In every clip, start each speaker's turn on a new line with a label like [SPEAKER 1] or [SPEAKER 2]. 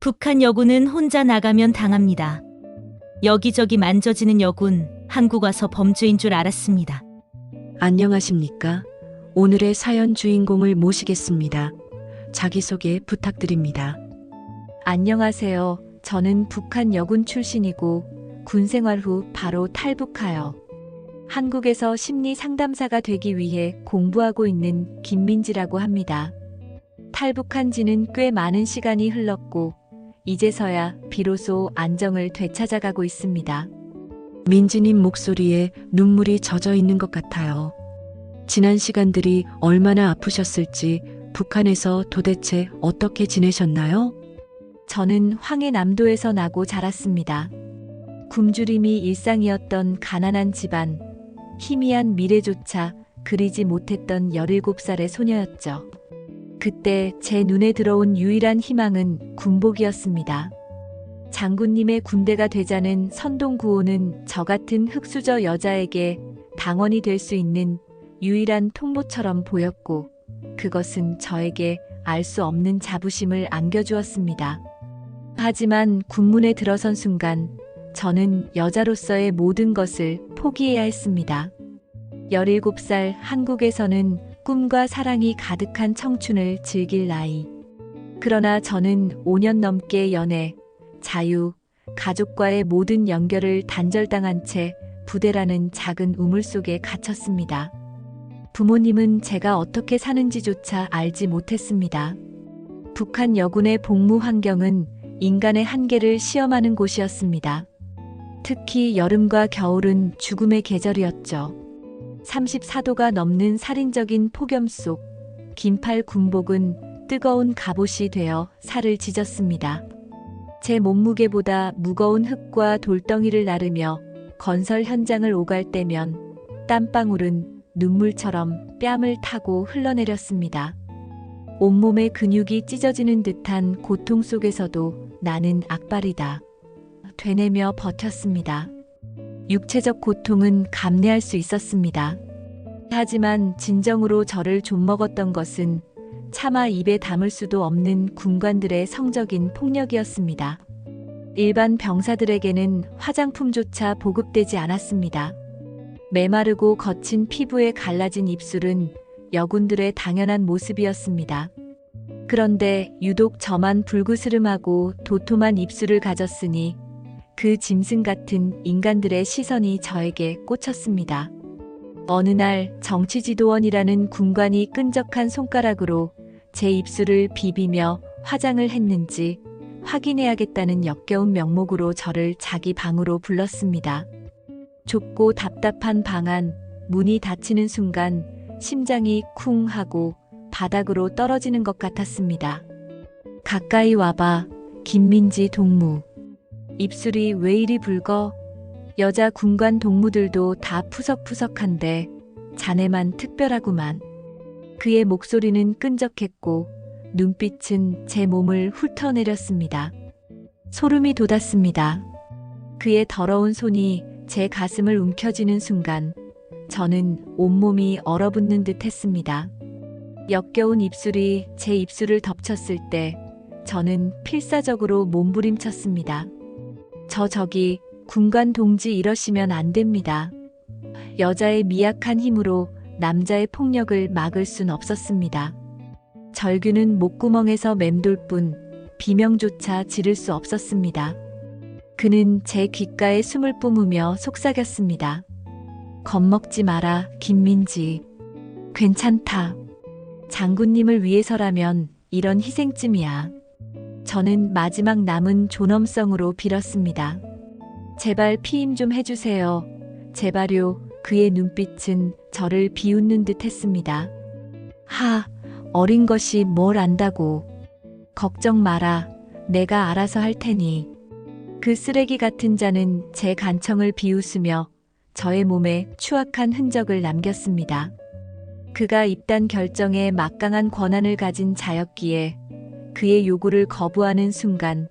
[SPEAKER 1] 북한 여군은 혼자 나가면 당합니다. 여기저기 만져지는 여군, 한국 와서 범죄인 줄 알았습니다.
[SPEAKER 2] 안녕하십니까? 오늘의 사연 주인공을 모시겠습니다. 자기소개 부탁드립니다.
[SPEAKER 3] 안녕하세요. 저는 북한 여군 출신이고 군 생활 후 바로 탈북하여 한국에서 심리 상담사가 되기 위해 공부하고 있는 김민지라고 합니다. 탈북한 지는 꽤 많은 시간이 흘렀고 이제서야 비로소 안정을 되찾아가고 있습니다.
[SPEAKER 2] 민지님 목소리에 눈물이 젖어 있는 것 같아요. 지난 시간들이 얼마나 아프셨을지 북한에서 도대체 어떻게 지내셨나요?
[SPEAKER 3] 저는 황해남도에서 나고 자랐습니다. 굶주림이 일상이었던 가난한 집안, 희미한 미래조차 그리지 못했던 17살의 소녀였죠. 그때 제 눈에 들어온 유일한 희망은 군복이었습니다. 장군님의 군대가 되자는 선동구호는 저 같은 흙수저 여자에게 당원이 될 수 있는 유일한 통로처럼 보였고, 그것은 저에게 알 수 없는 자부심을 안겨주었습니다. 하지만 군문에 들어선 순간 저는 여자로서의 모든 것을 포기해야 했습니다. 17살 한국에서는 꿈과 사랑이 가득한 청춘을 즐길 나이. 그러나 저는 5년 넘게 연애, 자유, 가족과의 모든 연결을 단절당한 채 부대라는 작은 우물 속에 갇혔습니다. 부모님은 제가 어떻게 사는지조차 알지 못했습니다. 북한 여군의 복무 환경은 인간의 한계를 시험하는 곳이었습니다. 특히 여름과 겨울은 죽음의 계절이었죠. 34도가 넘는 살인적인 폭염 속 긴팔 군복은 뜨거운 갑옷이 되어 살을 찢었습니다. 제 몸무게보다 무거운 흙과 돌덩이를 나르며 건설 현장을 오갈 때면 땀방울은 눈물처럼 뺨을 타고 흘러내렸습니다. 온몸의 근육이 찢어지는 듯한 고통 속에서도 나는 악발이다 되뇌며 버텼습니다. 육체적 고통은 감내할 수 있었습니다. 하지만 진정으로 저를 좀먹었던 것은 차마 입에 담을 수도 없는 군관들의 성적인 폭력이었습니다. 일반 병사들에게는 화장품조차 보급되지 않았습니다. 메마르고 거친 피부에 갈라진 입술은 여군들의 당연한 모습이었습니다. 그런데 유독 저만 불그스름하고 도톰한 입술을 가졌으니 그 짐승 같은 인간들의 시선이 저에게 꽂혔습니다. 어느 날 정치지도원이라는 군관이 끈적한 손가락으로 제 입술을 비비며 화장을 했는지 확인해야겠다는 역겨운 명목으로 저를 자기 방으로 불렀습니다. 좁고 답답한 방 안, 문이 닫히는 순간 심장이 쿵 하고 바닥으로 떨어지는 것 같았습니다. 가까이 와봐, 김민지 동무. 입술이 왜 이리 붉어? 여자 군관 동무들도 다 푸석푸석한데 자네만 특별하구만. 그의 목소리는 끈적했고 눈빛은 제 몸을 훑어내렸습니다. 소름이 돋았습니다. 그의 더러운 손이 제 가슴을 움켜쥐는 순간 저는 온몸이 얼어붙는 듯 했습니다. 역겨운 입술이 제 입술을 덮쳤을 때 저는 필사적으로 몸부림쳤습니다. 저기 군관 동지 이러시면 안 됩니다. 여자의 미약한 힘으로 남자의 폭력을 막을 순 없었습니다. 절규는 목구멍에서 맴돌 뿐 비명조차 지를 수 없었습니다. 그는 제 귓가에 숨을 뿜으며 속삭였습니다. 겁먹지 마라, 김민지. 괜찮다. 장군님을 위해서라면 이런 희생쯤이야. 저는 마지막 남은 존엄성으로 빌었습니다. 제발 피임 좀 해주세요. 제발요. 그의 눈빛은 저를 비웃는 듯 했습니다. 어린 것이 뭘 안다고. 걱정 마라. 내가 알아서 할 테니. 그 쓰레기 같은 자는 제 간청을 비웃으며 저의 몸에 추악한 흔적을 남겼습니다. 그가 입단 결정에 막강한 권한을 가진 자였기에 그의 요구를 거부하는 순간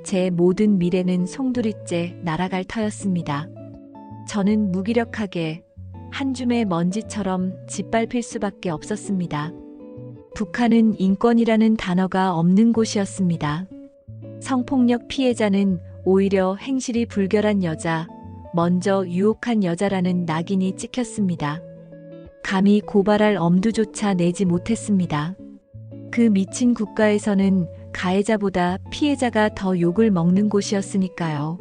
[SPEAKER 3] 제 모든 미래는 송두리째 날아갈 터였습니다. 저는 무기력하게 한 줌의 먼지처럼 짓밟힐 수밖에 없었습니다. 북한은 인권이라는 단어가 없는 곳이었습니다. 성폭력 피해자는 오히려 행실이 불결한 여자, 먼저 유혹한 여자라는 낙인이 찍혔습니다. 감히 고발할 엄두조차 내지 못했습니다. 그 미친 국가에서는 가해자보다 피해자가 더 욕을 먹는 곳이었으니까요.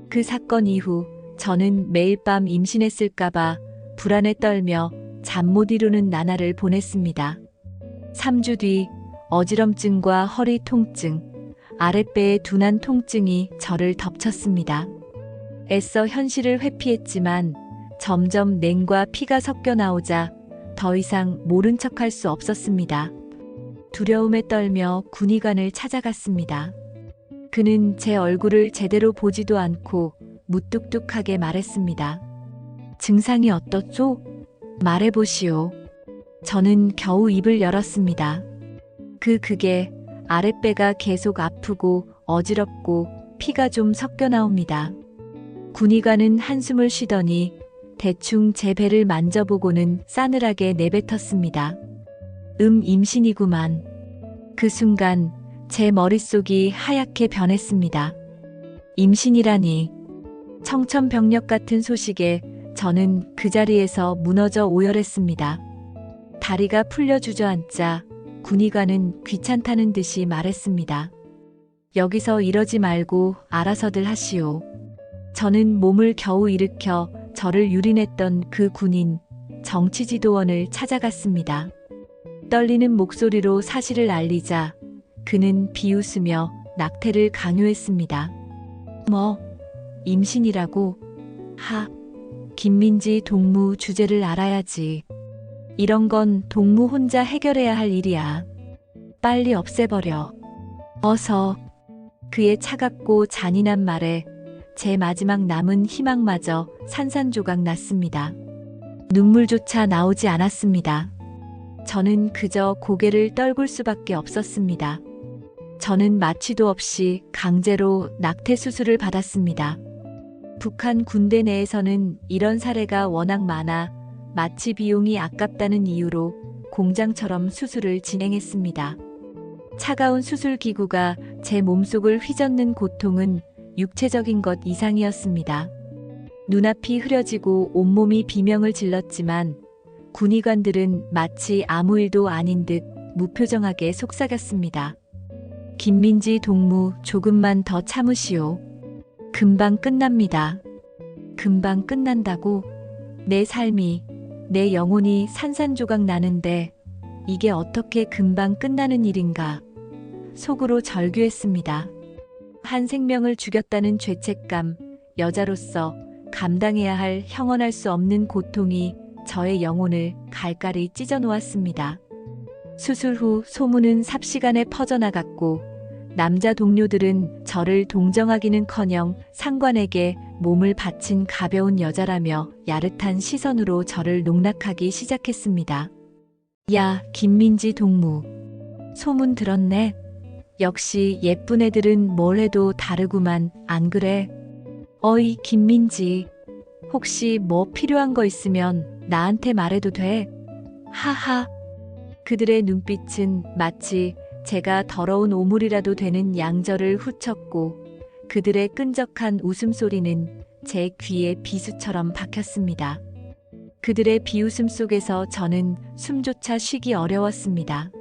[SPEAKER 3] 그 사건 이후 저는 매일 밤 임신했을까봐 불안에 떨며 잠 못 이루는 나날을 보냈습니다. 3주 뒤 어지럼증과 허리 통증, 아랫배의 둔한 통증이 저를 덮쳤습니다. 애써 현실을 회피했지만 점점 냉과 피가 섞여 나오자 더 이상 모른 척할 수 없었습니다. 두려움에 떨며 군의관을 찾아갔습니다. 그는 제 얼굴을 제대로 보지도 않고 무뚝뚝하게 말했습니다. 증상이 어떻소? 말해보시오. 저는 겨우 입을 열었습니다. 그게 아랫배가 계속 아프고 어지럽고 피가 좀 섞여 나옵니다. 군의관은 한숨을 쉬더니 대충 제 배를 만져보고는 싸늘하게 내뱉었습니다. 임신이구만. 그 순간 제 머릿속이 하얗게 변했습니다. 임신이라니. 청천벽력 같은 소식에 저는 그 자리에서 무너져 오열했습니다. 다리가 풀려 주저앉자 군의관은 귀찮다는 듯이 말했습니다. 여기서 이러지 말고 알아서들 하시오. 저는 몸을 겨우 일으켜 저를 유린했던 그 군인, 정치지도원을 찾아갔습니다. 떨리는 목소리로 사실을 알리자 그는 비웃으며 낙태를 강요했습니다. 뭐, 임신이라고? 김민지 동무 주제를 알아야지. 이런 건 동무 혼자 해결해야 할 일이야. 빨리 없애버려. 어서. 그의 차갑고 잔인한 말에 제 마지막 남은 희망마저 산산조각 났습니다. 눈물조차 나오지 않았습니다. 저는 그저 고개를 떨굴 수밖에 없었습니다. 저는 마취도 없이 강제로 낙태 수술을 받았습니다. 북한 군대 내에서는 이런 사례가 워낙 많아 마취 비용이 아깝다는 이유로 공장처럼 수술을 진행했습니다. 차가운 수술 기구가 제 몸속을 휘젓는 고통은 육체적인 것 이상이었습니다. 눈앞이 흐려지고 온몸이 비명을 질렀지만 군의관들은 마치 아무 일도 아닌 듯 무표정하게 속삭였습니다. 김민지 동무, 조금만 더 참으시오. 금방 끝납니다. 금방 끝난다고? 내 삶이, 내 영혼이 산산조각 나는데 이게 어떻게 금방 끝나는 일인가? 속으로 절규했습니다. 한 생명을 죽였다는 죄책감, 여자로서 감당해야 할 형언할 수 없는 고통이 저의 영혼을 갈갈이 찢어 놓았습니다. 수술 후 소문은 삽시간에 퍼져나갔고 남자 동료들은 저를 동정하기는커녕 상관에게 몸을 바친 가벼운 여자라며 야릇한 시선으로 저를 농락하기 시작했습니다. 야, 김민지 동무. 소문 들었네. 역시 예쁜 애들은 뭘 해도 다르구만, 안 그래? 어이, 김민지. 혹시 뭐 필요한 거 있으면 나한테 말해도 돼? 하하. 그들의 눈빛은 마치 제가 더러운 오물이라도 되는 양저를 후쳤고 그들의 끈적한 웃음소리는 제 귀에 비수처럼 박혔습니다. 그들의 비웃음 속에서 저는 숨조차 쉬기 어려웠습니다.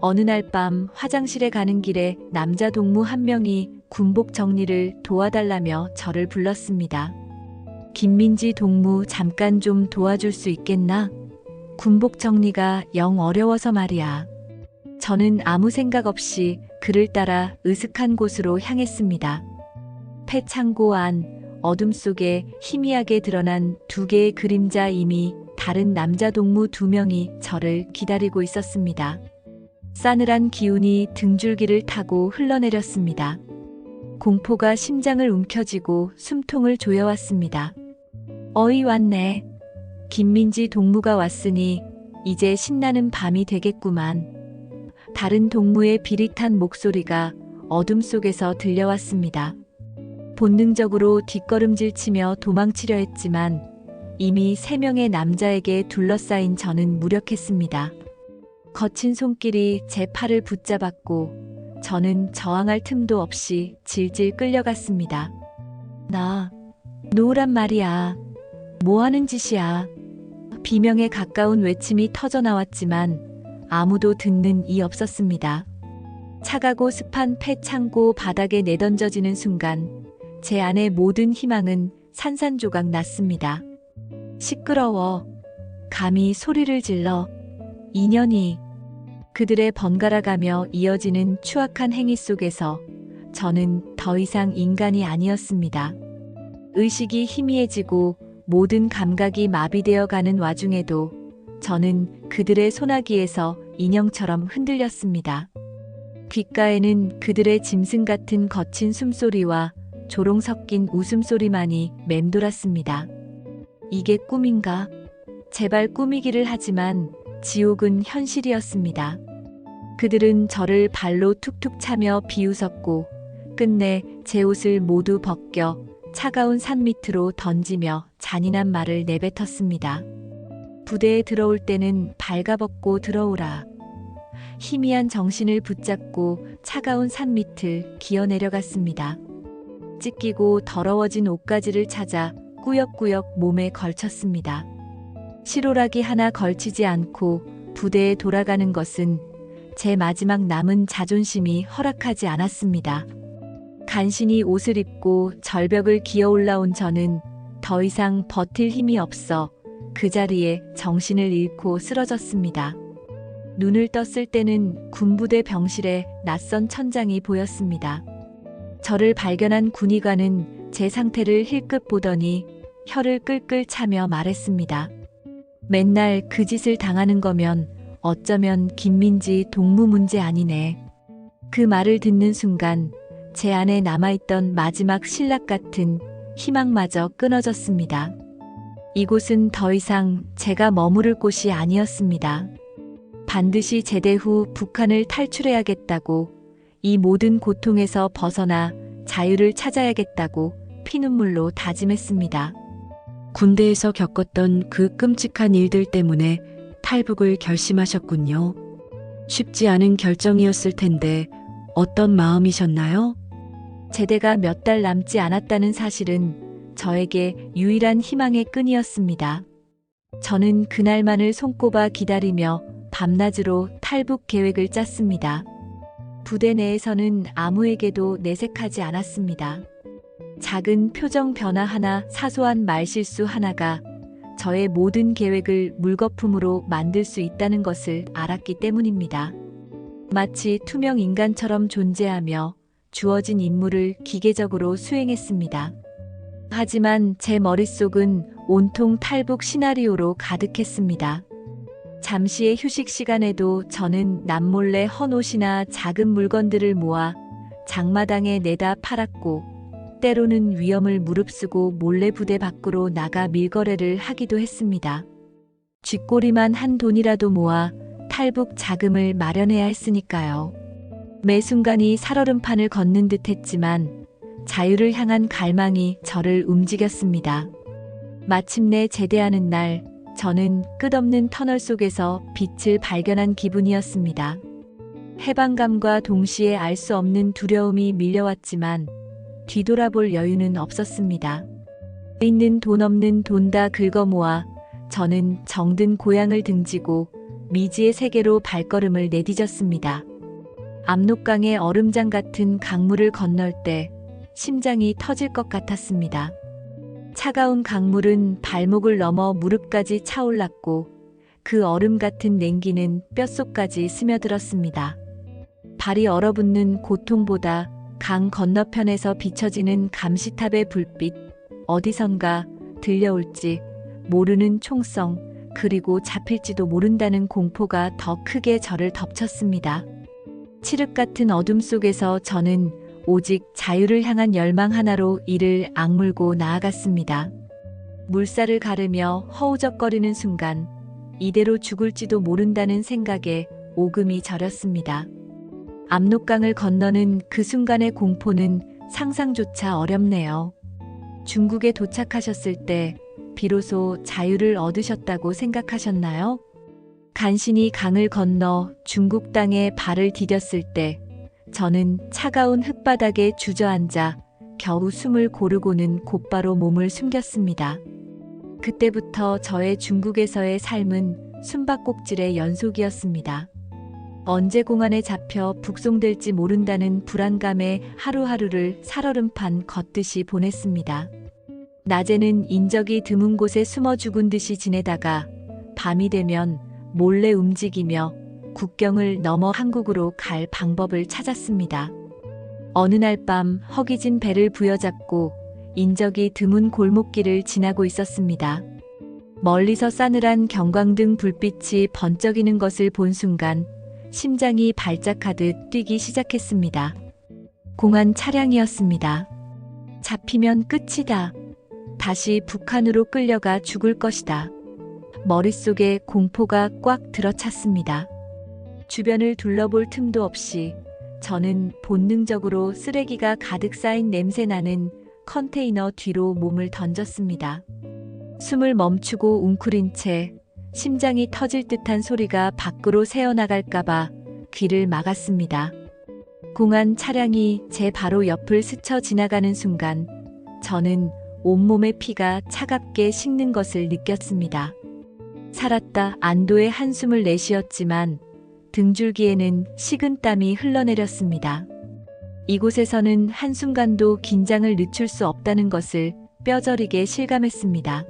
[SPEAKER 3] 어느 날 밤 화장실에 가는 길에 남자 동무 한 명이 군복 정리를 도와달라며 저를 불렀습니다. 김민지 동무, 잠깐 좀 도와줄 수 있겠나? 군복 정리가 영 어려워서 말이야. 저는 아무 생각 없이 그를 따라 으슥한 곳으로 향했습니다. 폐창고 안 어둠 속에 희미하게 드러난 두 개의 그림자, 이미 다른 남자 동무 2명이 저를 기다리고 있었습니다. 싸늘한 기운이 등줄기를 타고 흘러내렸습니다. 공포가 심장을 움켜쥐고 숨통을 조여왔습니다. 어이, 왔네. 김민지 동무가 왔으니 이제 신나는 밤이 되겠구만. 다른 동무의 비릿한 목소리가 어둠 속에서 들려왔습니다. 본능적으로 뒷걸음질치며 도망치려 했지만 이미 3명의 남자에게 둘러싸인 저는 무력했습니다. 거친 손길이 제 팔을 붙잡았고 저는 저항할 틈도 없이 질질 끌려갔습니다. 나 놓으란 말이야. 뭐 하는 짓이야. 비명에 가까운 외침이 터져 나왔지만 아무도 듣는 이 없었습니다. 차가고 습한 폐창고 바닥에 내던져지는 순간 제 안의 모든 희망은 산산조각 났습니다. 시끄러워. 감히 소리를 질러. 인연이. 그들의 번갈아가며 이어지는 추악한 행위 속에서 저는 더 이상 인간이 아니었습니다. 의식이 희미해지고 모든 감각이 마비되어 가는 와중에도 저는 그들의 소나기에서 인형처럼 흔들렸습니다. 귓가에는 그들의 짐승 같은 거친 숨소리와 조롱 섞인 웃음소리만이 맴돌았습니다. 이게 꿈인가? 제발 꿈이기를 하지만 지옥은 현실이었습니다. 그들은 저를 발로 툭툭 차며 비웃었고 끝내 제 옷을 모두 벗겨 차가운 산 밑으로 던지며 잔인한 말을 내뱉었습니다. 부대에 들어올 때는 발가벗고 들어오라. 희미한 정신을 붙잡고 차가운 산 밑을 기어 내려갔습니다. 찢기고 더러워진 옷가지를 찾아 꾸역꾸역 몸에 걸쳤습니다. 실오라기 하나 걸치지 않고 부대에 돌아가는 것은 제 마지막 남은 자존심이 허락하지 않았습니다. 간신히 옷을 입고 절벽을 기어 올라온 저는 더 이상 버틸 힘이 없어 그 자리에 정신을 잃고 쓰러졌습니다. 눈을 떴을 때는 군부대 병실에 낯선 천장이 보였습니다. 저를 발견한 군의관은 제 상태를 힐끗 보더니 혀를 끌끌 차며 말했습니다. 맨날 그 짓을 당하는 거면 어쩌면 김민지 동무 문제 아니네. 그 말을 듣는 순간 제 안에 남아있던 마지막 신락 같은 희망마저 끊어졌습니다. 이곳은 더 이상 제가 머무를 곳이 아니었습니다. 반드시 제대 후 북한을 탈출해야겠다고, 이 모든 고통에서 벗어나 자유를 찾아야겠다고 피눈물로 다짐했습니다.
[SPEAKER 2] 군대에서 겪었던 그 끔찍한 일들 때문에 탈북을 결심하셨군요. 쉽지 않은 결정이었을 텐데 어떤 마음이셨나요?
[SPEAKER 3] 제대가 몇 달 남지 않았다는 사실은 저에게 유일한 희망의 끈이었습니다. 저는 그날만을 손꼽아 기다리며 밤낮으로 탈북 계획을 짰습니다. 부대 내에서는 아무에게도 내색하지 않았습니다. 작은 표정 변화 하나, 사소한 말실수 하나가 저의 모든 계획을 물거품으로 만들 수 있다는 것을 알았기 때문입니다. 마치 투명 인간처럼 존재하며 주어진 임무를 기계적으로 수행했습니다. 하지만 제 머릿속은 온통 탈북 시나리오로 가득했습니다. 잠시의 휴식 시간에도 저는 남몰래 헌 옷이나 작은 물건들을 모아 장마당에 내다 팔았고, 때로는 위험을 무릅쓰고 몰래 부대 밖으로 나가 밀거래를 하기도 했습니다. 쥐꼬리만 한 돈이라도 모아 탈북 자금을 마련해야 했으니까요. 매 순간이 살얼음판을 걷는 듯 했지만 자유를 향한 갈망이 저를 움직였습니다. 마침내 제대하는 날, 저는 끝없는 터널 속에서 빛을 발견한 기분이었습니다. 해방감과 동시에 알 수 없는 두려움이 밀려왔지만 뒤돌아볼 여유는 없었습니다. 있는 돈 없는 돈 다 긁어 모아 저는 정든 고향을 등지고 미지의 세계로 발걸음을 내디뎠습니다. 압록강의 얼음장 같은 강물을 건널 때 심장이 터질 것 같았습니다. 차가운 강물은 발목을 넘어 무릎까지 차올랐고 그 얼음 같은 냉기는 뼛속까지 스며들었습니다. 발이 얼어붙는 고통보다 강 건너편에서 비춰지는 감시탑의 불빛, 어디선가 들려올지 모르는 총성, 그리고 잡힐지도 모른다는 공포가 더 크게 저를 덮쳤습니다. 칠흑 같은 어둠 속에서 저는 오직 자유를 향한 열망 하나로 이를 악물고 나아갔습니다. 물살을 가르며 허우적거리는 순간 이대로 죽을지도 모른다는 생각에 오금이 저렸습니다. 압록강을 건너는 그 순간의 공포는 상상조차 어렵네요. 중국에 도착하셨을 때 비로소 자유를 얻으셨다고 생각하셨나요? 간신히 강을 건너 중국 땅에 발을 디뎠을 때 저는 차가운 흙바닥에 주저앉아 겨우 숨을 고르고는 곧바로 몸을 숨겼습니다. 그때부터 저의 중국에서의 삶은 숨바꼭질의 연속이었습니다. 언제 공안에 잡혀 북송될지 모른다는 불안감에 하루하루를 살얼음판 걷듯이 보냈습니다. 낮에는 인적이 드문 곳에 숨어 죽은 듯이 지내다가 밤이 되면 몰래 움직이며 국경을 넘어 한국으로 갈 방법을 찾았습니다. 어느 날 밤 허기진 배를 부여잡고 인적이 드문 골목길을 지나고 있었습니다. 멀리서 싸늘한 경광등 불빛이 번쩍이는 것을 본 순간 심장이 발작하듯 뛰기 시작했습니다. 공안 차량이었습니다. 잡히면 끝이다. 다시 북한으로 끌려가 죽을 것이다. 머릿속에 공포가 꽉 들어찼습니다. 주변을 둘러볼 틈도 없이 저는 본능적으로 쓰레기가 가득 쌓인 냄새나는 컨테이너 뒤로 몸을 던졌습니다. 숨을 멈추고 웅크린 채 심장이 터질 듯한 소리가 밖으로 새어나갈까봐 귀를 막았습니다. 공안 차량이 제 바로 옆을 스쳐 지나가는 순간 저는 온몸의 피가 차갑게 식는 것을 느꼈습니다. 살았다 안도의 한숨을 내쉬었지만 등줄기에는 식은땀이 흘러내렸습니다. 이곳에서는 한순간도 긴장을 늦출 수 없다는 것을 뼈저리게 실감했습니다.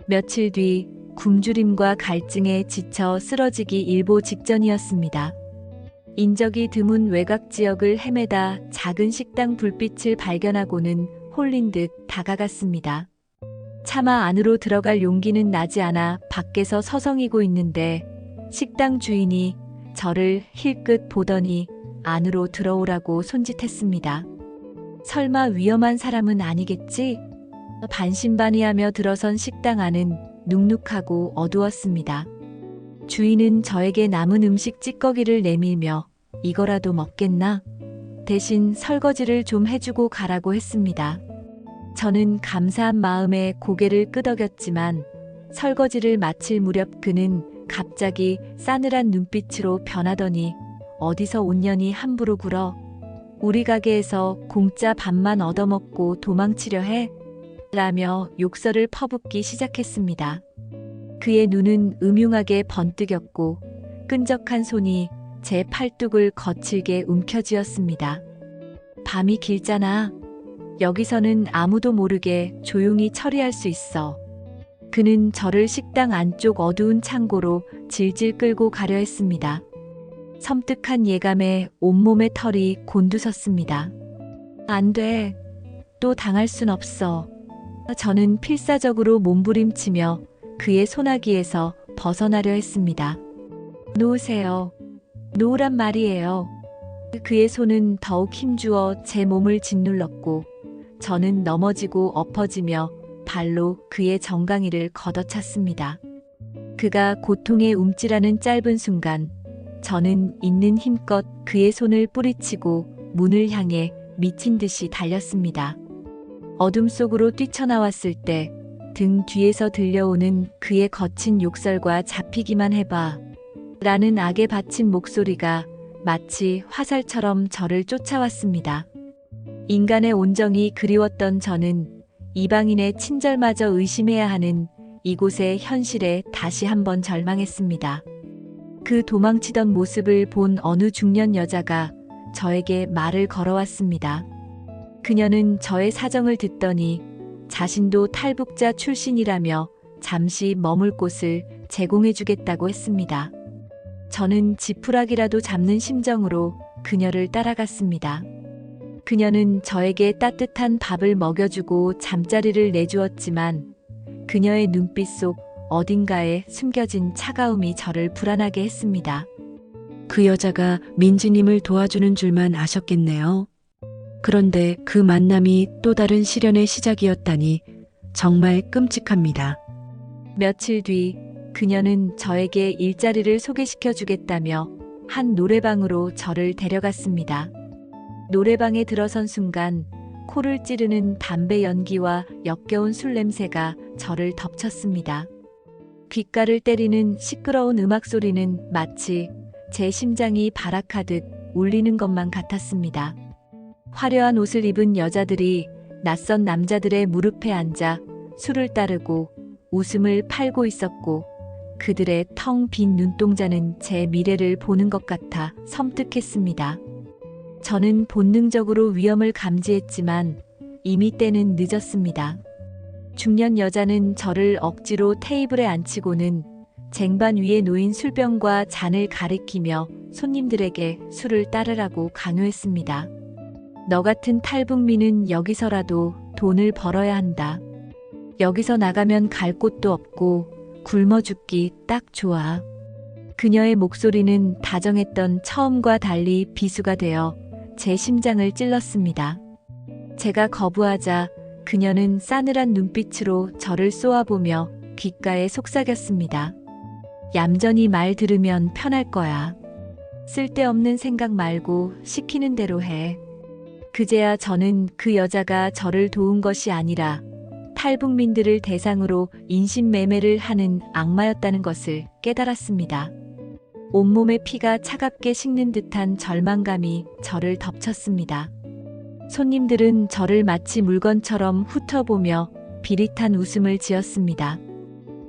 [SPEAKER 3] 며칠 뒤 굶주림과 갈증에 지쳐 쓰러지기 일보 직전이었습니다. 인적이 드문 외곽 지역을 헤매다 작은 식당 불빛을 발견하고는 홀린 듯 다가갔습니다. 차마 안으로 들어갈 용기는 나지 않아 밖에서 서성이고 있는데 식당 주인이 저를 힐끗 보더니 안으로 들어오라고 손짓했습니다. 설마 위험한 사람은 아니겠지? 반신반의하며 들어선 식당 안은 눅눅하고 어두웠습니다. 주인은 저에게 남은 음식 찌꺼기를 내밀며 이거라도 먹겠나? 대신 설거지를 좀 해주고 가라고 했습니다. 저는 감사한 마음에 고개를 끄덕였지만 설거지를 마칠 무렵 그는 갑자기 싸늘한 눈빛으로 변하더니 어디서 온 년이 함부로 굴어? 우리 가게에서 공짜 밥만 얻어먹고 도망치려 해? 라며 욕설을 퍼붓기 시작했습니다. 그의 눈은 음흉하게 번뜩였고 끈적한 손이 제 팔뚝을 거칠게 움켜쥐었습니다. 밤이 길잖아. 여기서는 아무도 모르게 조용히 처리할 수 있어. 그는 저를 식당 안쪽 어두운 창고로 질질 끌고 가려 했습니다. 섬뜩한 예감에 온몸의 털이 곤두섰습니다. 안 돼. 또 당할 순 없어. 저는 필사적으로 몸부림치며 그의 소나기에서 벗어나려 했습니다. 놓으세요. 놓으란 말이에요. 그의 손은 더욱 힘주어 제 몸을 짓눌렀고 저는 넘어지고 엎어지며 발로 그의 정강이를 걷어찼습니다. 그가 고통에 움찔하는 짧은 순간 저는 있는 힘껏 그의 손을 뿌리치고 문을 향해 미친 듯이 달렸습니다. 어둠 속으로 뛰쳐나왔을 때 등 뒤에서 들려오는 그의 거친 욕설과 잡히기만 해봐 라는 악에 바친 목소리가 마치 화살처럼 저를 쫓아왔습니다. 인간의 온정이 그리웠던 저는 이방인의 친절마저 의심해야 하는 이곳의 현실에 다시 한번 절망했습니다. 그 도망치던 모습을 본 어느 중년 여자가 저에게 말을 걸어왔습니다. 그녀는 저의 사정을 듣더니 자신도 탈북자 출신이라며 잠시 머물 곳을 제공해주겠다고 했습니다. 저는 지푸라기라도 잡는 심정으로 그녀를 따라갔습니다. 그녀는 저에게 따뜻한 밥을 먹여주고 잠자리를 내주었지만 그녀의 눈빛 속 어딘가에 숨겨진 차가움이 저를 불안하게 했습니다.
[SPEAKER 2] 그 여자가 민지님을 도와주는 줄만 아셨겠네요. 그런데 그 만남이 또 다른 시련의 시작이었다니 정말 끔찍합니다.
[SPEAKER 3] 며칠 뒤 그녀는 저에게 일자리를 소개시켜 주겠다며 한 노래방으로 저를 데려갔습니다. 노래방에 들어선 순간 코를 찌르는 담배 연기와 역겨운 술 냄새가 저를 덮쳤습니다. 귓가를 때리는 시끄러운 음악 소리는 마치 제 심장이 발악하듯 울리는 것만 같았습니다. 화려한 옷을 입은 여자들이 낯선 남자들의 무릎에 앉아 술을 따르고 웃음을 팔고 있었고 그들의 텅 빈 눈동자는 제 미래를 보는 것 같아 섬뜩했습니다. 저는 본능적으로 위험을 감지했지만 이미 때는 늦었습니다. 중년 여자는 저를 억지로 테이블에 앉히고는 쟁반 위에 놓인 술병과 잔을 가리키며 손님들에게 술을 따르라고 강요했습니다. 너 같은 탈북민은 여기서라도 돈을 벌어야 한다. 여기서 나가면 갈 곳도 없고 굶어 죽기 딱 좋아. 그녀의 목소리는 다정했던 처음과 달리 비수가 되어 제 심장을 찔렀습니다. 제가 거부하자 그녀는 싸늘한 눈빛으로 저를 쏘아보며 귓가에 속삭였습니다. 얌전히 말 들으면 편할 거야. 쓸데없는 생각 말고 시키는 대로 해. 그제야 저는 그 여자가 저를 도운 것이 아니라 탈북민들을 대상으로 인신매매를 하는 악마였다는 것을 깨달았습니다. 온몸의 피가 차갑게 식는 듯한 절망감이 저를 덮쳤습니다. 손님들은 저를 마치 물건처럼 훑어보며 비릿한 웃음을 지었습니다.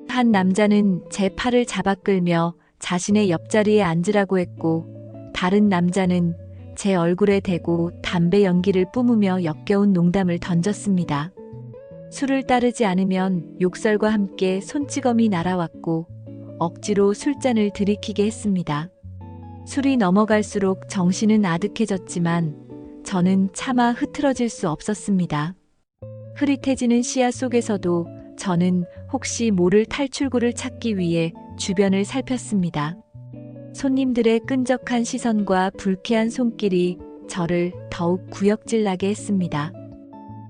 [SPEAKER 3] 한 남자는 제 팔을 잡아 끌며 자신의 옆자리에 앉으라고 했고, 다른 남자는 제 얼굴에 대고 담배 연기를 뿜으며 역겨운 농담을 던졌습니다. 술을 따르지 않으면 욕설과 함께 손찌검이 날아왔고 억지로 술잔을 들이키게 했습니다. 술이 넘어갈수록 정신은 아득해졌지만 저는 차마 흐트러질 수 없었습니다. 흐릿해지는 시야 속에서도 저는 혹시 모를 탈출구를 찾기 위해 주변을 살폈습니다. 손님들의 끈적한 시선과 불쾌한 손길이 저를 더욱 구역질나게 했습니다.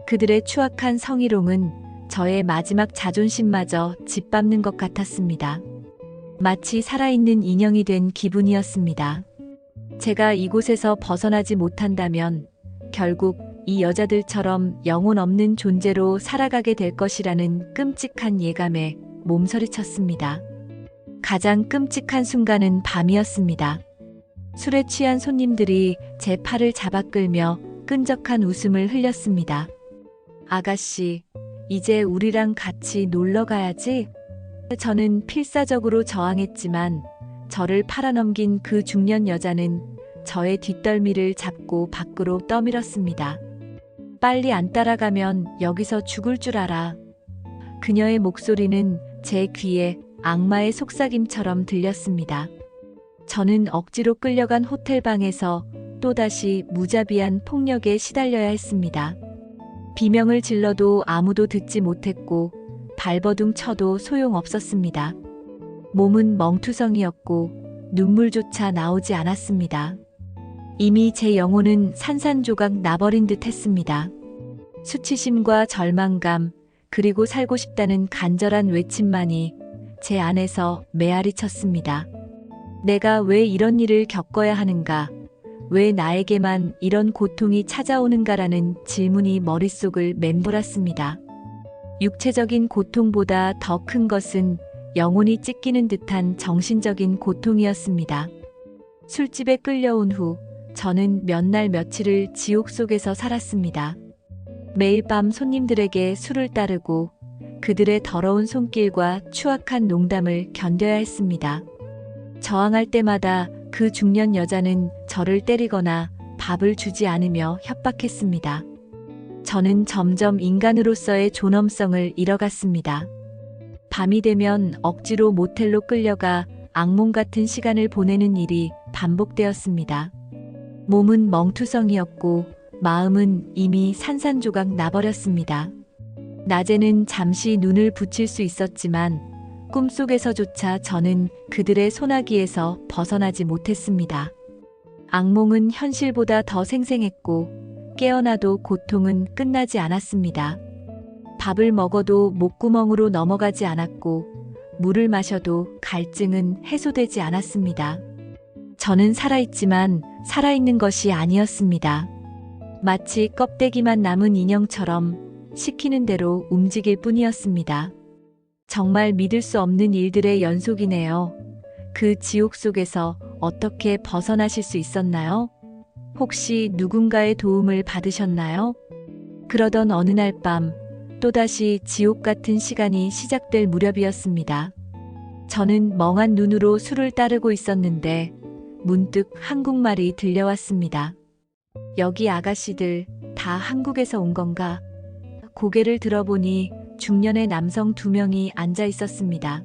[SPEAKER 3] 그들의 추악한 성희롱은 저의 마지막 자존심마저 짓밟는 것 같았습니다. 마치 살아있는 인형이 된 기분이었습니다. 제가 이곳에서 벗어나지 못한다면 결국 이 여자들처럼 영혼 없는 존재로 살아가게 될 것이라는 끔찍한 예감에 몸서리쳤습니다. 가장 끔찍한 순간은 밤이었습니다. 술에 취한 손님들이 제 팔을 잡아 끌며 끈적한 웃음을 흘렸습니다. 아가씨, 이제 우리랑 같이 놀러 가야지? 저는 필사적으로 저항했지만 저를 팔아넘긴 그 중년 여자는 저의 뒷덜미를 잡고 밖으로 떠밀었습니다. 빨리 안 따라가면 여기서 죽을 줄 알아. 그녀의 목소리는 제 귀에 악마의 속삭임처럼 들렸습니다. 저는 억지로 끌려간 호텔방에서 또다시 무자비한 폭력에 시달려야 했습니다. 비명을 질러도 아무도 듣지 못했고 발버둥 쳐도 소용없었습니다. 몸은 멍투성이었고 눈물조차 나오지 않았습니다. 이미 제 영혼은 산산조각 나버린 듯 했습니다. 수치심과 절망감, 그리고 살고 싶다는 간절한 외침만이 제 안에서 메아리 쳤습니다. 내가 왜 이런 일을 겪어야 하는가? 왜 나에게만 이런 고통이 찾아오는가라는 질문이 머릿속을 맴돌았습니다. 육체적인 고통보다 더 큰 것은 영혼이 찢기는 듯한 정신적인 고통이었습니다. 술집에 끌려온 후 저는 몇 날 며칠을 지옥 속에서 살았습니다. 매일 밤 손님들에게 술을 따르고 그들의 더러운 손길과 추악한 농담을 견뎌야 했습니다. 저항할 때마다 그 중년 여자는 저를 때리거나 밥을 주지 않으며 협박했습니다. 저는 점점 인간으로서의 존엄성을 잃어갔습니다. 밤이 되면 억지로 모텔로 끌려가 악몽 같은 시간을 보내는 일이 반복되었습니다. 몸은 멍투성이었고 마음은 이미 산산조각 나버렸습니다. 낮에는 잠시 눈을 붙일 수 있었지만 꿈속에서조차 저는 그들의 소나기에서 벗어나지 못했습니다. 악몽은 현실보다 더 생생했고 깨어나도 고통은 끝나지 않았습니다. 밥을 먹어도 목구멍으로 넘어가지 않았고 물을 마셔도 갈증은 해소되지 않았습니다. 저는 살아있지만 살아있는 것이 아니었습니다. 마치 껍데기만 남은 인형처럼 시키는 대로 움직일 뿐이었습니다. 정말 믿을 수 없는 일들의 연속이네요. 그 지옥 속에서 어떻게 벗어나실 수 있었나요? 혹시 누군가의 도움을 받으셨나요? 그러던 어느 날 밤, 또다시 지옥 같은 시간이 시작될 무렵이었습니다. 저는 멍한 눈으로 술을 따르고 있었는데 문득 한국말이 들려왔습니다. 여기 아가씨들 다 한국에서 온 건가? 고개를 들어보니 중년의 남성 2명이 앉아 있었습니다.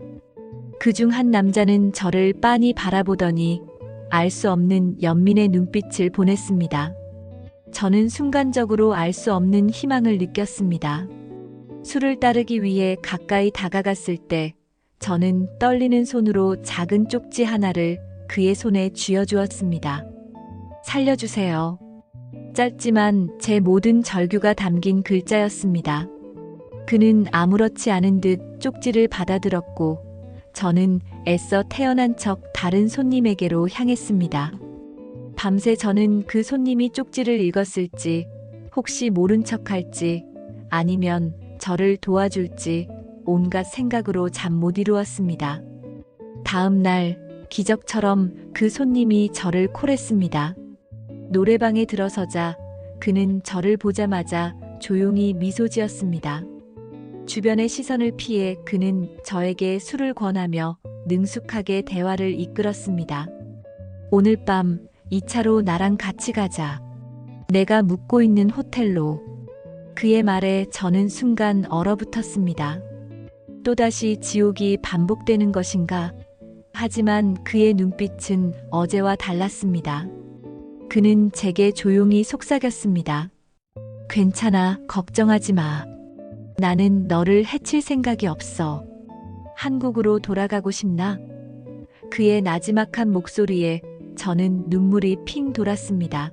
[SPEAKER 3] 그중 한 남자는 저를 빤히 바라보더니 알 수 없는 연민의 눈빛을 보냈습니다. 저는 순간적으로 알 수 없는 희망을 느꼈습니다. 술을 따르기 위해 가까이 다가갔을 때 저는 떨리는 손으로 작은 쪽지 하나를 그의 손에 쥐어주었습니다. 살려주세요. 짧지만 제 모든 절규가 담긴 글자였습니다. 그는 아무렇지 않은 듯 쪽지를 받아들었고 저는 애써 태어난 척 다른 손님에게로 향했습니다. 밤새 저는 그 손님이 쪽지를 읽었을지, 혹시 모른 척할지, 아니면 저를 도와줄지 온갖 생각으로 잠 못 이루었습니다. 다음 날 기적처럼 그 손님이 저를 콜했습니다. 노래방에 들어서자 그는 저를 보자마자 조용히 미소 지었습니다. 주변의 시선을 피해 그는 저에게 술을 권하며 능숙하게 대화를 이끌었습니다. 오늘 밤 2차로 나랑 같이 가자. 내가 묵고 있는 호텔로. 그의 말에 저는 순간 얼어붙었습니다. 또다시 지옥이 반복되는 것인가? 하지만 그의 눈빛은 어제와 달랐습니다. 그는 제게 조용히 속삭였습니다. 괜찮아, 걱정하지 마. 나는 너를 해칠 생각이 없어. 한국으로 돌아가고 싶나? 그의 나지막한 목소리에 저는 눈물이 핑 돌았습니다.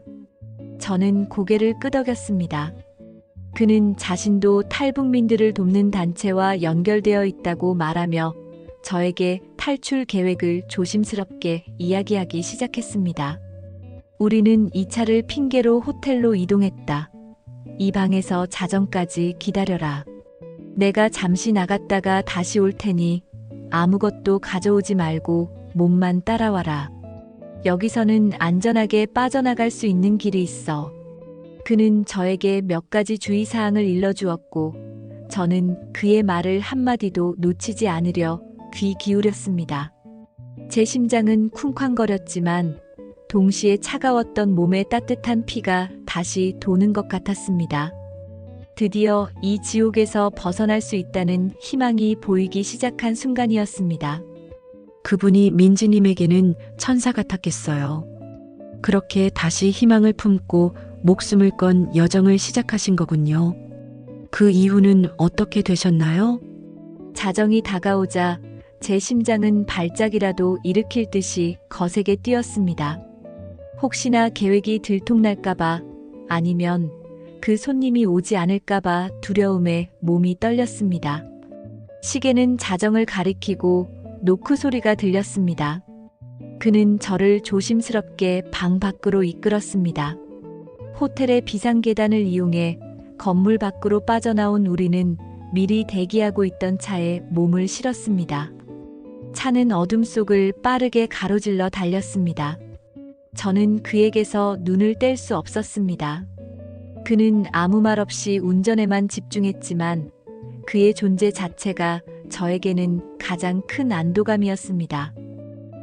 [SPEAKER 3] 저는 고개를 끄덕였습니다. 그는 자신도 탈북민들을 돕는 단체와 연결되어 있다고 말하며 저에게 탈출 계획을 조심스럽게 이야기하기 시작했습니다. 우리는 이 차를 핑계로 호텔로 이동했다. 이 방에서 자정까지 기다려라. 내가 잠시 나갔다가 다시 올 테니 아무것도 가져오지 말고 몸만 따라와라. 여기서는 안전하게 빠져나갈 수 있는 길이 있어. 그는 저에게 몇 가지 주의사항을 일러주었고 저는 그의 말을 한마디도 놓치지 않으려 귀 기울였습니다. 제 심장은 쿵쾅거렸지만 동시에 차가웠던 몸에 따뜻한 피가 다시 도는 것 같았습니다. 드디어 이 지옥에서 벗어날 수 있다는 희망이 보이기 시작한 순간이었습니다.
[SPEAKER 2] 그분이 민지님에게는 천사 같았겠어요. 그렇게 다시 희망을 품고 목숨을 건 여정을 시작하신 거군요. 그 이후는 어떻게 되셨나요?
[SPEAKER 3] 자정이 다가오자 제 심장은 발작이라도 일으킬 듯이 거세게 뛰었습니다. 혹시나 계획이 들통날까봐 아니면 그 손님이 오지 않을까봐 두려움에 몸이 떨렸습니다. 시계는 자정을 가리키고 노크 소리가 들렸습니다. 그는 저를 조심스럽게 방 밖으로 이끌었습니다. 호텔의 비상계단을 이용해 건물 밖으로 빠져나온 우리는 미리 대기하고 있던 차에 몸을 실었습니다. 차는 어둠 속을 빠르게 가로질러 달렸습니다. 저는 그에게서 눈을 뗄 수 없었습니다. 그는 아무 말 없이 운전에만 집중했지만 그의 존재 자체가 저에게는 가장 큰 안도감이었습니다.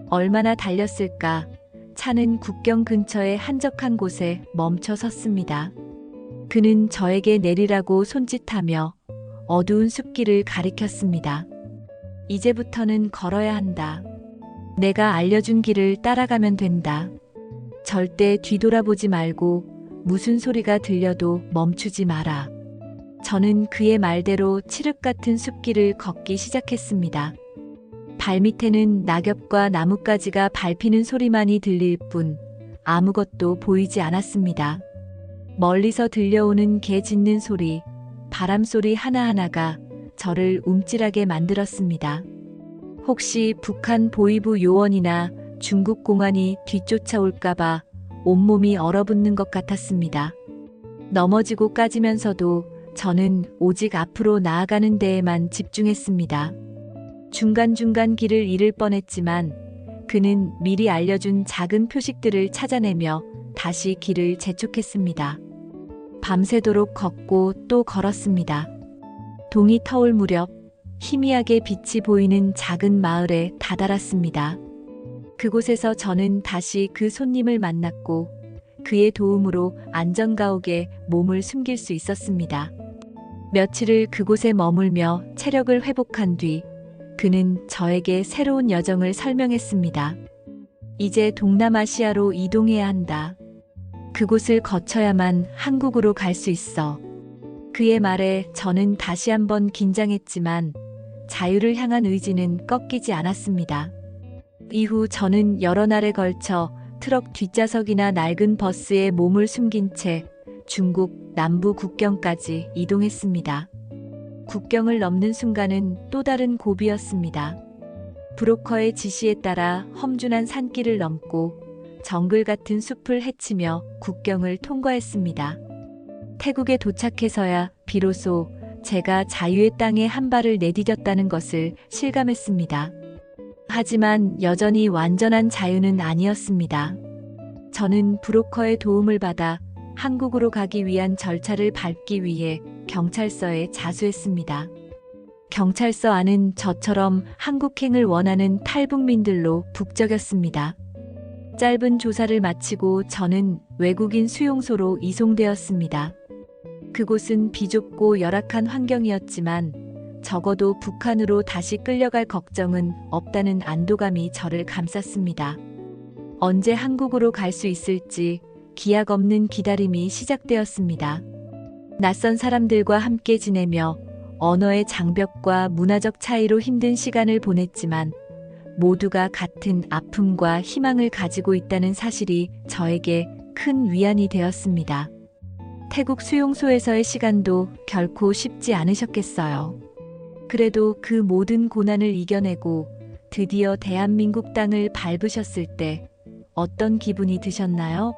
[SPEAKER 3] 얼마나 달렸을까? 차는 국경 근처의 한적한 곳에 멈춰 섰습니다. 그는 저에게 내리라고 손짓하며 어두운 숲길을 가리켰습니다. 이제부터는 걸어야 한다. 내가 알려준 길을 따라가면 된다. 절대 뒤돌아보지 말고 무슨 소리가 들려도 멈추지 마라. 저는 그의 말대로 칠흑 같은 숲길을 걷기 시작했습니다. 발밑에는 낙엽과 나뭇가지가 밟히는 소리만이 들릴 뿐 아무것도 보이지 않았습니다. 멀리서 들려오는 개 짖는 소리, 바람 소리 하나하나가 저를 움찔하게 만들었습니다. 혹시 북한 보위부 요원이나 중국 공안이 뒤쫓아올까봐 온몸이 얼어붙는 것 같았습니다. 넘어지고 까지면서도 저는 오직 앞으로 나아가는 데에만 집중했습니다. 중간중간 길을 잃을 뻔했지만 그는 미리 알려준 작은 표식들을 찾아내며 다시 길을 재촉했습니다. 밤새도록 걷고 또 걸었습니다. 동이 터올 무렵 희미하게 빛이 보이는 작은 마을에 다다랐습니다. 그곳에서 저는 다시 그 손님을 만났고 그의 도움으로 안전가옥에 몸을 숨길 수 있었습니다. 며칠을 그곳에 머물며 체력을 회복한 뒤 그는 저에게 새로운 여정을 설명했습니다. 이제 동남아시아로 이동해야 한다. 그곳을 거쳐야만 한국으로 갈 수 있어. 그의 말에 저는 다시 한번 긴장했지만 자유를 향한 의지는 꺾이지 않았습니다. 이후 저는 여러 날에 걸쳐 트럭 뒷좌석이나 낡은 버스에 몸을 숨긴 채 중국 남부 국경까지 이동했습니다. 국경을 넘는 순간은 또 다른 고비였습니다. 브로커의 지시에 따라 험준한 산길을 넘고 정글 같은 숲을 헤치며 국경을 통과했습니다. 태국에 도착해서야 비로소 제가 자유의 땅에 한 발을 내디뎠다는 것을 실감했습니다. 하지만 여전히 완전한 자유는 아니었습니다. 저는 브로커의 도움을 받아 한국으로 가기 위한 절차를 밟기 위해 경찰서에 자수했습니다. 경찰서 안은 저처럼 한국행을 원하는 탈북민들로 북적였습니다. 짧은 조사를 마치고 저는 외국인 수용소로 이송되었습니다. 그곳은 비좁고 열악한 환경이었지만 적어도 북한으로 다시 끌려갈 걱정은 없다는 안도감이 저를 감쌌습니다. 언제 한국으로 갈 수 있을지 기약 없는 기다림이 시작되었습니다. 낯선 사람들과 함께 지내며 언어의 장벽과 문화적 차이로 힘든 시간을 보냈지만 모두가 같은 아픔과 희망을 가지고 있다는 사실이 저에게 큰 위안이 되었습니다. 태국 수용소에서의 시간도 결코 쉽지 않으셨겠어요. 그래도 그 모든 고난을 이겨내고 드디어 대한민국 땅을 밟으셨을 때 어떤 기분이 드셨나요?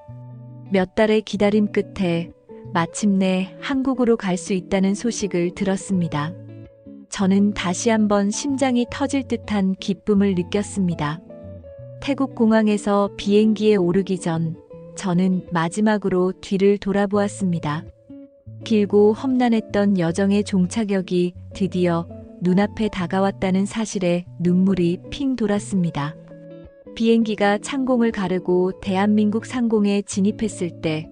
[SPEAKER 3] 몇 달의 기다림 끝에 마침내 한국으로 갈 수 있다는 소식을 들었습니다. 저는 다시 한번 심장이 터질 듯한 기쁨을 느꼈습니다. 태국 공항에서 비행기에 오르기 전 저는 마지막으로 뒤를 돌아보았습니다. 길고 험난했던 여정의 종착역이 드디어 눈앞에 다가왔다는 사실에 눈물이 핑 돌았습니다. 비행기가 창공을 가르고 대한민국 상공에 진입했을 때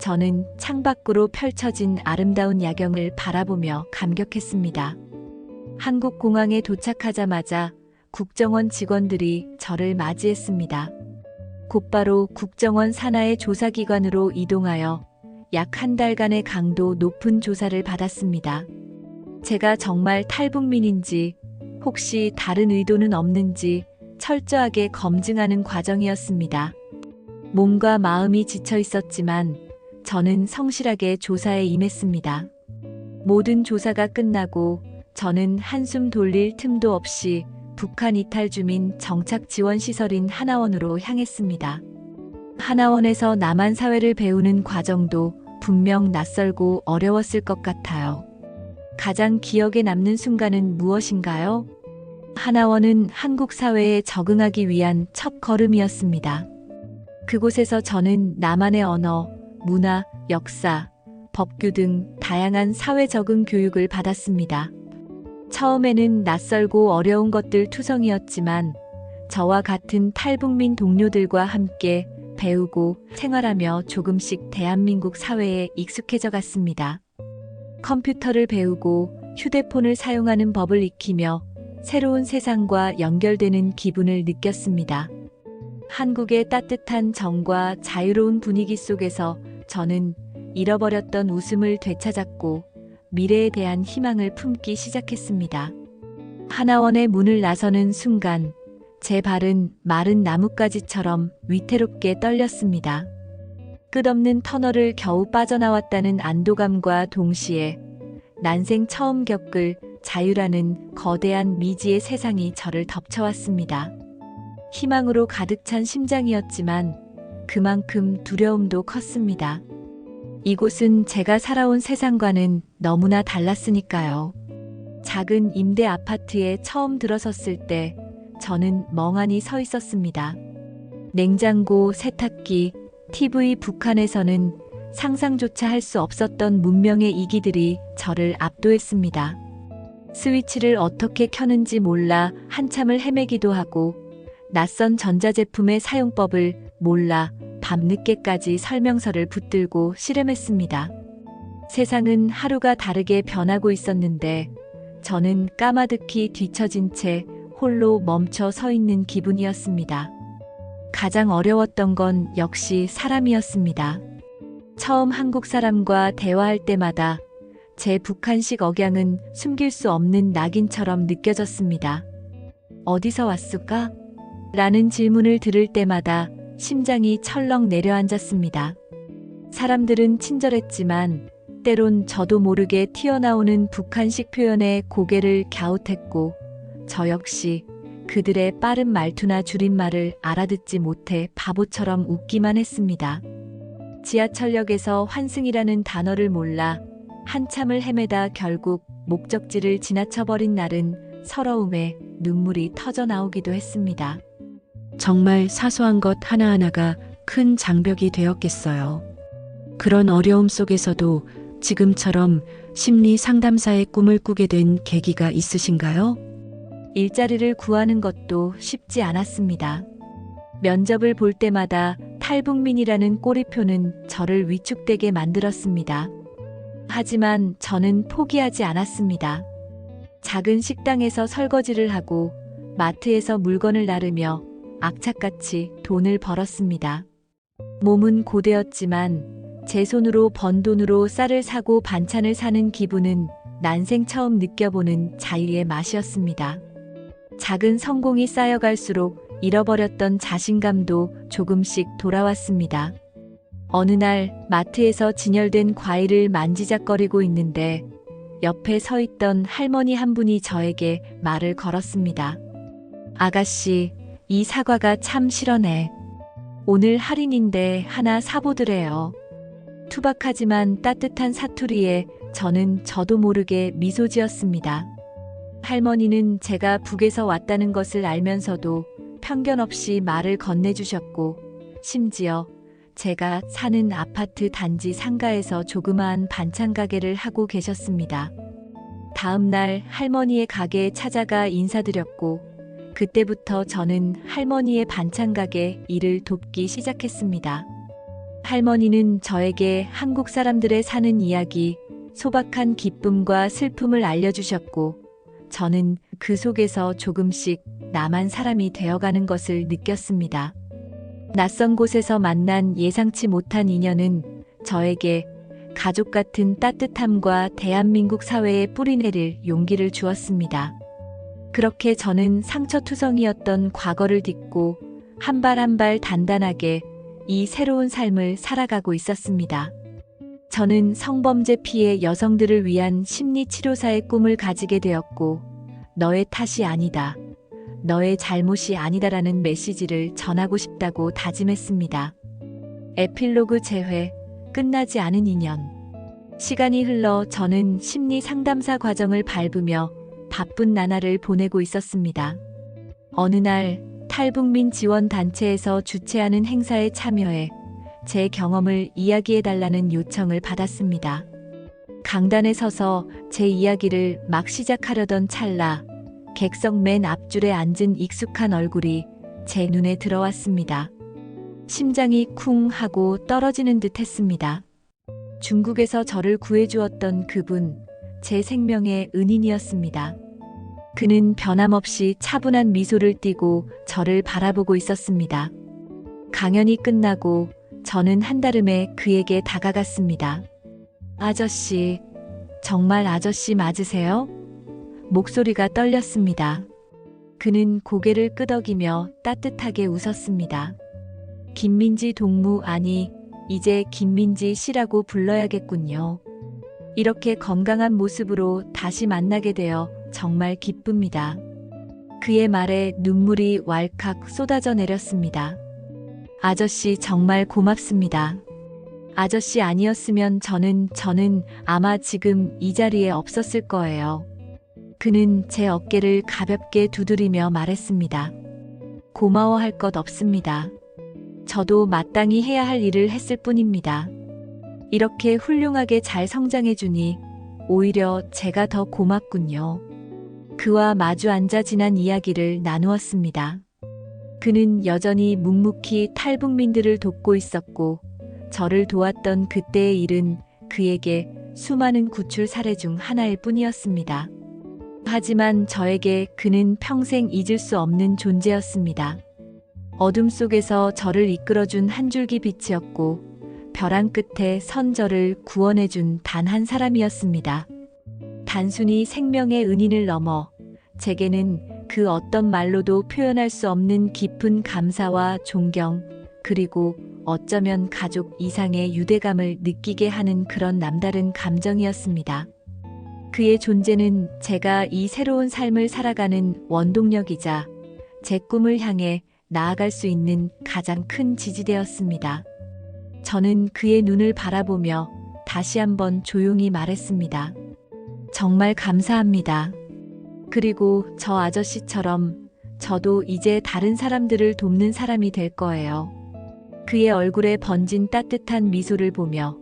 [SPEAKER 3] 저는 창밖으로 펼쳐진 아름다운 야경을 바라보며 감격했습니다. 한국 공항에 도착하자마자 국정원 직원들이 저를 맞이했습니다. 곧바로 국정원 산하의 조사기관으로 이동하여 약 한 달간의 강도 높은 조사를 받았습니다. 제가 정말 탈북민인지 혹시 다른 의도는 없는지 철저하게 검증하는 과정이었습니다. 몸과 마음이 지쳐 있었지만 저는 성실하게 조사에 임했습니다. 모든 조사가 끝나고 저는 한숨 돌릴 틈도 없이 북한 이탈 주민 정착 지원 시설인 하나원으로 향했습니다. 하나원에서 남한 사회를 배우는 과정도 분명 낯설고 어려웠을 것 같아요. 가장 기억에 남는 순간은 무엇인가요? 하나원은 한국 사회에 적응하기 위한 첫 걸음이었습니다. 그곳에서 저는 남한의 언어, 문화, 역사, 법규 등 다양한 사회 적응 교육을 받았습니다. 처음에는 낯설고 어려운 것들 투성이었지만 저와 같은 탈북민 동료들과 함께 배우고 생활하며 조금씩 대한민국 사회에 익숙해져 갔습니다. 컴퓨터를 배우고 휴대폰을 사용하는 법을 익히며 새로운 세상과 연결되는 기분을 느꼈습니다. 한국의 따뜻한 정과 자유로운 분위기 속에서 저는 잃어버렸던 웃음을 되찾았고 미래에 대한 희망을 품기 시작했습니다. 하나원의 문을 나서는 순간 제 발은 마른 나뭇가지처럼 위태롭게 떨렸습니다. 끝없는 터널을 겨우 빠져나왔다는 안도감과 동시에 난생 처음 겪을 자유라는 거대한 미지의 세상이 저를 덮쳐왔습니다. 희망으로 가득 찬 심장이었지만 그만큼 두려움도 컸습니다. 이곳은 제가 살아온 세상과는 너무나 달랐으니까요. 작은 임대 아파트에 처음 들어섰을 때 저는 멍하니 서 있었습니다. 냉장고, 세탁기, TV 북한에서는 상상조차 할 수 없었던 문명의 이기들이 저를 압도했습니다. 스위치를 어떻게 켜는지 몰라 한참을 헤매기도 하고 낯선 전자제품의 사용법을 몰라 밤늦게까지 설명서를 붙들고 씨름했습니다. 세상은 하루가 다르게 변하고 있었는데 저는 까마득히 뒤처진 채 홀로 멈춰 서 있는 기분이었습니다. 가장 어려웠던 건 역시 사람이었습니다. 처음 한국 사람과 대화할 때마다 제 북한식 억양은 숨길 수 없는 낙인처럼 느껴졌습니다. 어디서 왔을까? 라는 질문을 들을 때마다 심장이 철렁 내려앉았습니다. 사람들은 친절했지만 때론 저도 모르게 튀어나오는 북한식 표현에 고개를 갸웃했고 저 역시 그들의 빠른 말투나 줄임말을 알아듣지 못해 바보처럼 웃기만 했습니다. 지하철역에서 환승이라는 단어를 몰라 한참을 헤매다 결국 목적지를 지나쳐버린 날은 서러움에 눈물이 터져 나오기도 했습니다.
[SPEAKER 2] 정말 사소한 것 하나하나가 큰 장벽이 되었겠어요. 그런 어려움 속에서도 지금처럼 심리 상담사의 꿈을 꾸게 된 계기가 있으신가요?
[SPEAKER 3] 일자리를 구하는 것도 쉽지 않았습니다. 면접을 볼 때마다 탈북민이라는 꼬리표는 저를 위축되게 만들었습니다. 하지만 저는 포기하지 않았습니다. 작은 식당에서 설거지를 하고 마트에서 물건을 나르며 악착같이 돈을 벌었습니다. 몸은 고되었지만 제 손으로 번 돈으로 쌀을 사고 반찬을 사는 기분은 난생 처음 느껴보는 자유의 맛이었습니다. 작은 성공이 쌓여갈수록 잃어버렸던 자신감도 조금씩 돌아왔습니다. 어느 날 마트에서 진열된 과일을 만지작거리고 있는데 옆에 서 있던 할머니 한 분이 저에게 말을 걸었습니다. 아가씨, 이 사과가 참 실하네. 오늘 할인인데 하나 사보드래요. 투박하지만 따뜻한 사투리에 저는 저도 모르게 미소 지었습니다. 할머니는 제가 북에서 왔다는 것을 알면서도 편견 없이 말을 건네주셨고 심지어 제가 사는 아파트 단지 상가에서 조그마한 반찬 가게를 하고 계셨습니다. 다음 날 할머니의 가게에 찾아가 인사드렸고 그때부터 저는 할머니의 반찬 가게 일을 돕기 시작했습니다. 할머니는 저에게 한국 사람들의 사는 이야기, 소박한 기쁨과 슬픔을 알려주셨고 저는 그 속에서 조금씩 나만 사람이 되어가는 것을 느꼈습니다. 낯선 곳에서 만난 예상치 못한 인연은 저에게 가족 같은 따뜻함과 대한민국 사회에 뿌리내릴 용기를 주었습니다. 그렇게 저는 상처투성이었던 과거를 딛고 한 발 한 발 단단하게 이 새로운 삶을 살아가고 있었습니다. 저는 성범죄 피해 여성들을 위한 심리치료사의 꿈을 가지게 되었고 너의 탓이 아니다. 너의 잘못이 아니다라는 메시지를 전하고 싶다고 다짐했습니다. 에필로그 재회, 끝나지 않은 인연. 시간이 흘러 저는 심리 상담사 과정을 밟으며 바쁜 나날을 보내고 있었습니다. 어느 날 탈북민 지원 단체에서 주최하는 행사에 참여해 제 경험을 이야기해달라는 요청을 받았습니다. 강단에 서서 제 이야기를 막 시작하려던 찰나 객석 맨 앞줄에 앉은 익숙한 얼굴이 제 눈에 들어왔습니다. 심장이 쿵 하고 떨어지는 듯 했습니다. 중국에서 저를 구해주었던 그분, 제 생명의 은인이었습니다. 그는 변함없이 차분한 미소를 띠고 저를 바라보고 있었습니다. 강연이 끝나고 저는 한달음에 그에게 다가갔습니다. 아저씨, 정말 아저씨 맞으세요? 목소리가 떨렸습니다. 그는 고개를 끄덕이며 따뜻하게 웃었습니다. 김민지 동무 아니, 이제 김민지 씨라고 불러야겠군요. 이렇게 건강한 모습으로 다시 만나게 되어 정말 기쁩니다. 그의 말에 눈물이 왈칵 쏟아져 내렸습니다. 아저씨 정말 고맙습니다. 아저씨 아니었으면 저는 아마 지금 이 자리에 없었을 거예요. 그는 제 어깨를 가볍게 두드리며 말했습니다. 고마워할 것 없습니다. 저도 마땅히 해야 할 일을 했을 뿐입니다. 이렇게 훌륭하게 잘 성장해주니 오히려 제가 더 고맙군요. 그와 마주 앉아 지난 이야기를 나누었습니다. 그는 여전히 묵묵히 탈북민들을 돕고 있었고, 저를 도왔던 그때의 일은 그에게 수많은 구출 사례 중 하나일 뿐이었습니다. 하지만 저에게 그는 평생 잊을 수 없는 존재였습니다. 어둠 속에서 저를 이끌어준 한 줄기 빛이었고, 벼랑 끝에 선 저를 구원해준 단 한 사람이었습니다. 단순히 생명의 은인을 넘어 제게는 그 어떤 말로도 표현할 수 없는 깊은 감사와 존경, 그리고 어쩌면 가족 이상의 유대감을 느끼게 하는 그런 남다른 감정이었습니다. 그의 존재는 제가 이 새로운 삶을 살아가는 원동력이자 제 꿈을 향해 나아갈 수 있는 가장 큰 지지대였습니다. 저는 그의 눈을 바라보며 다시 한번 조용히 말했습니다. 정말 감사합니다. 그리고 저 아저씨처럼 저도 이제 다른 사람들을 돕는 사람이 될 거예요. 그의 얼굴에 번진 따뜻한 미소를 보며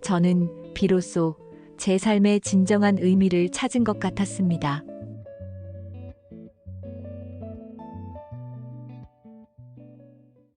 [SPEAKER 3] 저는 비로소 제 삶의 진정한 의미를 찾은 것 같았습니다.